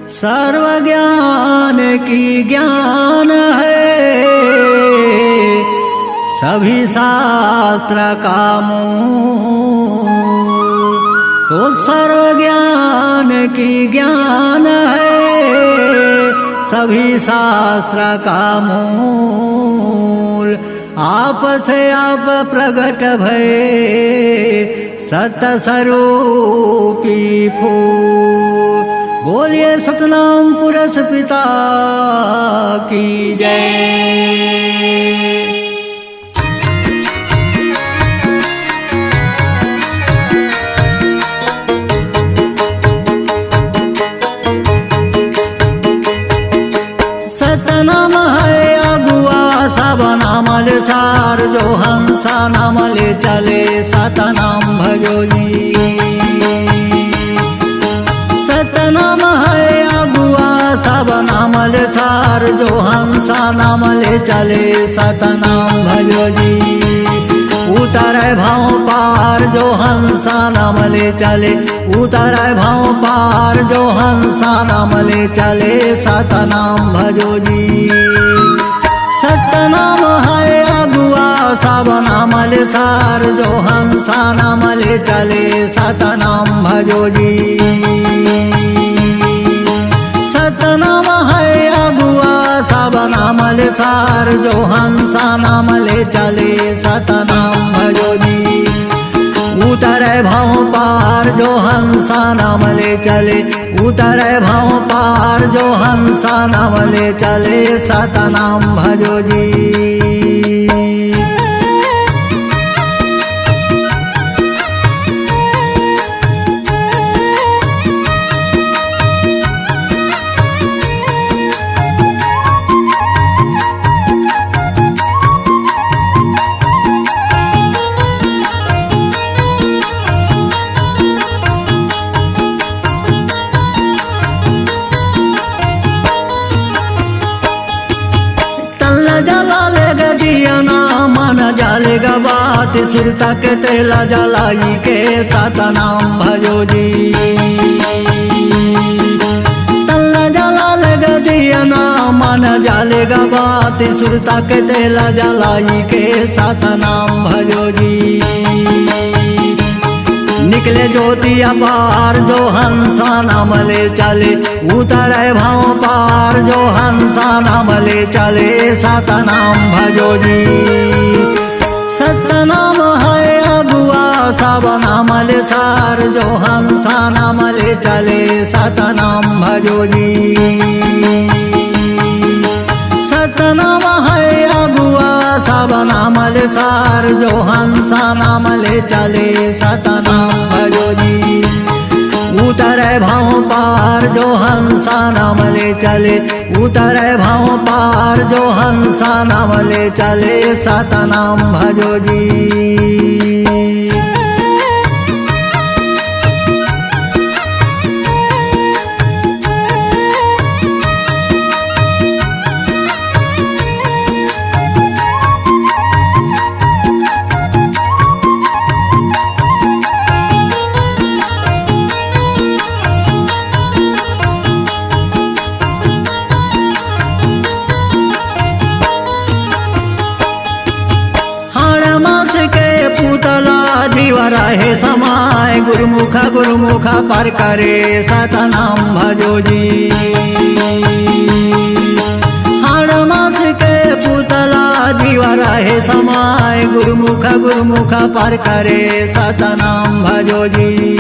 सर्वज्ञान की ज्ञान है, सभी शास्त्र का मूल। तो सर्वज्ञान की ज्ञान है, सभी शास्त्र का मूल। आप से आप प्रगट भये सतस्वरूपी फूल। बोलिए सतनाम पुरुष पिता की जय। सतनाम है अगुआ सब नाम ले सार, जो हंसा नाम ले चले सतनाम भजो जी। सतनाम है अगुआ सब नाम ले सार, जो हंसा नाम ले चले सतनाम भजो जी। उतरे भाव पार जो हंसा नाम ले चले, उतरे भाव पार जो हंसा नाम ले चले सतनाम भजो जी। सतनाम है अगुआ सब नाम ले सार, जो हंसा नाम ले चले सतनाम भजो जी। सतनाम है अगुआ सब नाम ले सार, जो हंसा नाम ले चले सतनाम भजो जी। उतरे भाव पार जो हंसा नाम ले चले, उतरे भाव पार जो हंसा नाम ले चले सतनाम भजो जी। मन जालेगा बात सिर तक तेला जलाई के सतनाम भजो जी। तल्ला जला लेगा दिया ना मन जालेगा बात सिर तक तेला जलाई के सतनाम भजो जी। निकले ज्योति अपार जो हंसा नाम ले चले, उतरे भाव पार जो हंसा नाम ले चले सतनाम भजो जी। सतनाम है अगुआ सब नाम ले सार, जो हंसा नाम ले चले सतनाम भजो जी। सतनाम है अगुआ सब नाम ले सार, जो हंसा नाम ले चले सतनाम भजो जी। उतरे भाव पार जो हंसा नाम ले चले, उतरे भाव पार जो हंसा नाम ले चले सतनाम भजो जी। रहे समाय गुरुमुखा पर करे सतनाम भजो जी। हर मास के पुतला जीवा रहे समाय गुरुमुखा पर करे सतनाम भजो जी।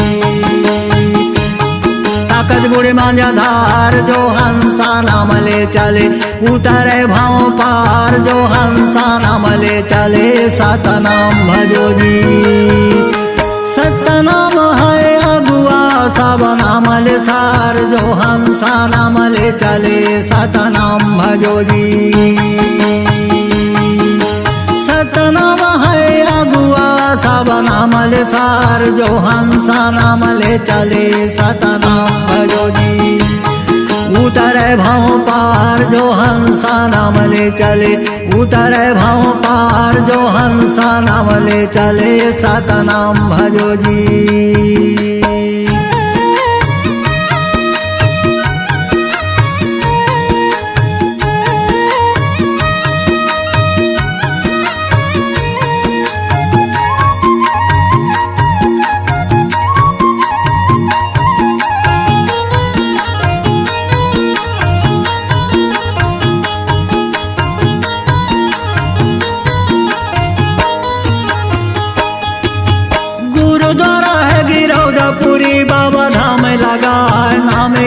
ताकत गुड़ मांझा धार जो हंसा नाम ले चले, उतरे भाव पार जो हंसा नाम ले चले सतनाम भजो जी। सतनाम है अगुआ सब नाम ले सार, जो हंसा नाम ले चले सतनाम भजो जी। सतनाम है अगुआ सब नाम ले सार, जो हंसा नाम ले चले सतनाम भजो जी। उतरे भाव पार जो हंसा नाम ले चले, उतरे भाव पार जो हंसा नाम ले चले सतनाम भजो जी।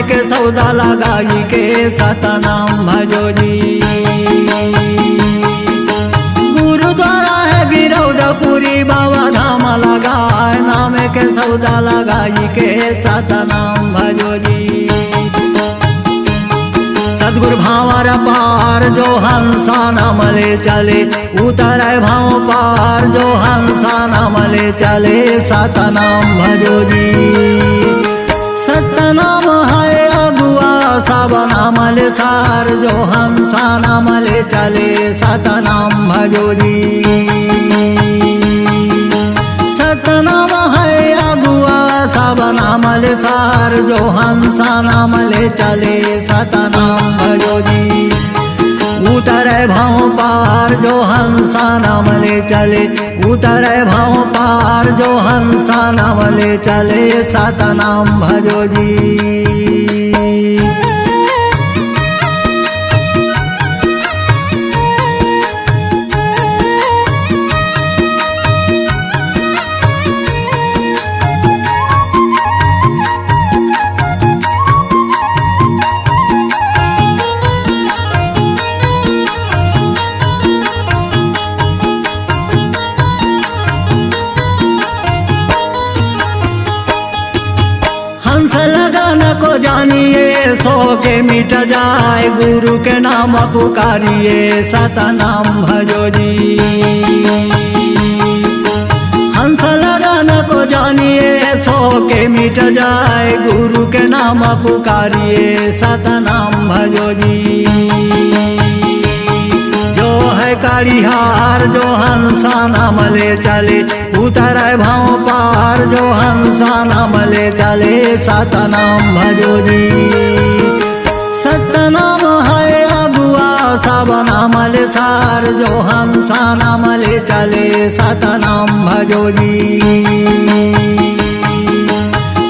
के सौदा लगाई के सतनाम भजो जी। गुरुद्वारा है गिरौदपुरी बाबा धाम लगाए, नाम के सौदा लगाई के सतनाम भजो जी। सदगुरु भावर पार जो हंसा नाम ले चले, उतरे भाव पार जो हंसा नाम ले चले सतनाम भजो जी। सतनाम है अगुआ सब नाम ले सार, जो हंसा नाम ले चले सतनाम भजो जी। सतनाम है अगुआ सब नाम ले सार, जो हंसा नाम ले चले सतनाम भजो जी। उतरे भाव पार जो हंसा नाम ले चले, उतरे भाव पार जो हंसा नाम ले चले सतनाम भजो जी। हंस लगाना को जानिए सो के मिट जाए, गुरु के नाम पुकारिए सतनाम भजो जी। हंस लगाना को जानिए सो के मिट जाए, गुरु के नाम पुकारिए सतनाम भजो जी। जो है कारिहार जो हंसा नाम ले चले, उतरे भाव पार जो हंसा नाम ले चले सतनाम भजो जी। सतनाम है अगुआ सब नाम ले सार, जो हंसा नाम ले चले सतनाम भजो जी।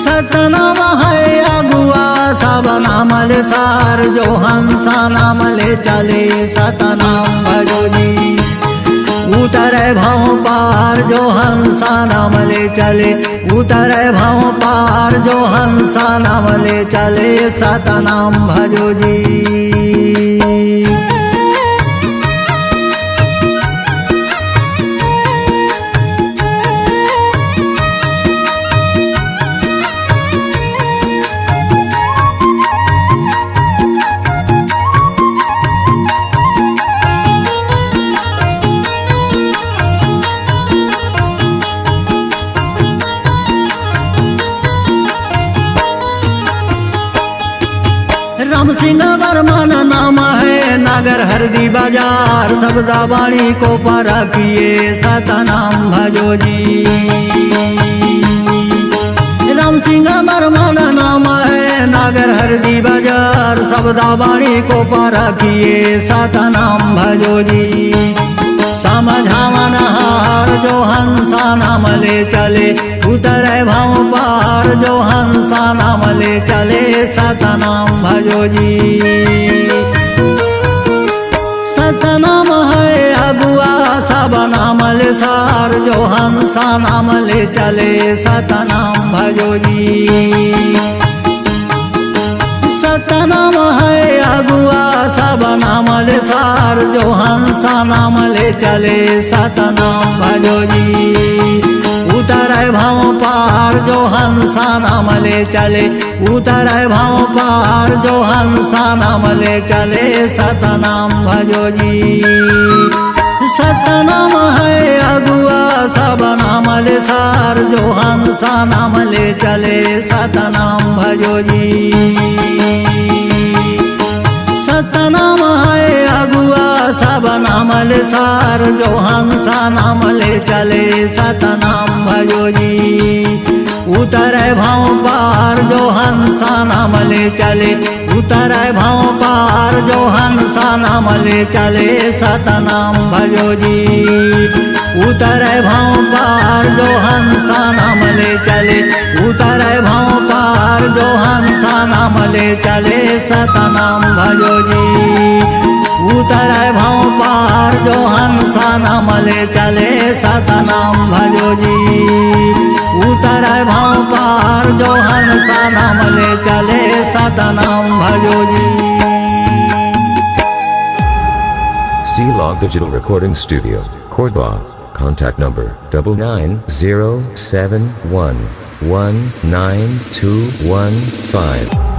सतनाम है अगुआ सब नाम ले सार, जो हंसा नाम ले चले सतनाम भजो जी। उतरे भाव पार जो हंसा नाम ले चले, उतरे भाव पार जो हंसा नाम ले चले सतनाम भजो जी। राम सिंह वर्मन नाम है नगर हरदी बाजार, सबदा वाणी को पारा किए सतनाम भजो जी। राम सिंह वर्मन नाम है नगर हरदी बाजार, सबदा वाणी को पारा किए सतनाम भजो जी। समझावन हार जो हंसा नाम ले चले, उतरे भाव पार जो हंसा नाम ले चले सतनाम भजो जी। सतनाम है अगुआ सब नाम ले सार, जो हंसा नाम ले चले सतनाम भजो जी। सतनाम है अगुआ सब नाम ले सार, जो हंसा नाम ले चले सतनाम भजो जी। उतरे भाव पार जो हंसा नाम ले चले, उतरे भाव पार जो हंसा नाम ले चले सतनाम भजो जी। सतनाम है अगुआ सब नाम ले सार, जो हंसा नाम ले चले सतनाम भजो जी। सतनाम है अगुआ सब नाम ले सार, जो हंसा नाम ले चले सतनाम भजो जी। उतरे भाव पार जो हंसा नाम ले चले, उतरे भाव पार जो हंसा नाम ले चले सतनाम भजो जी। उतरे भाव पार जो हंसा नाम ले चले, उतरे भाव पार जो हंसा नाम ले चले सतनाम भजो जी। उतरे भाव पार जो हंसा नाम ले चले सतनाम भजो जी। उतरे भाव पार जो हंसा नाम ले चले सतनाम भजो जी। C-Log Digital Recording Studio, Cordoba. Contact number 9907119215.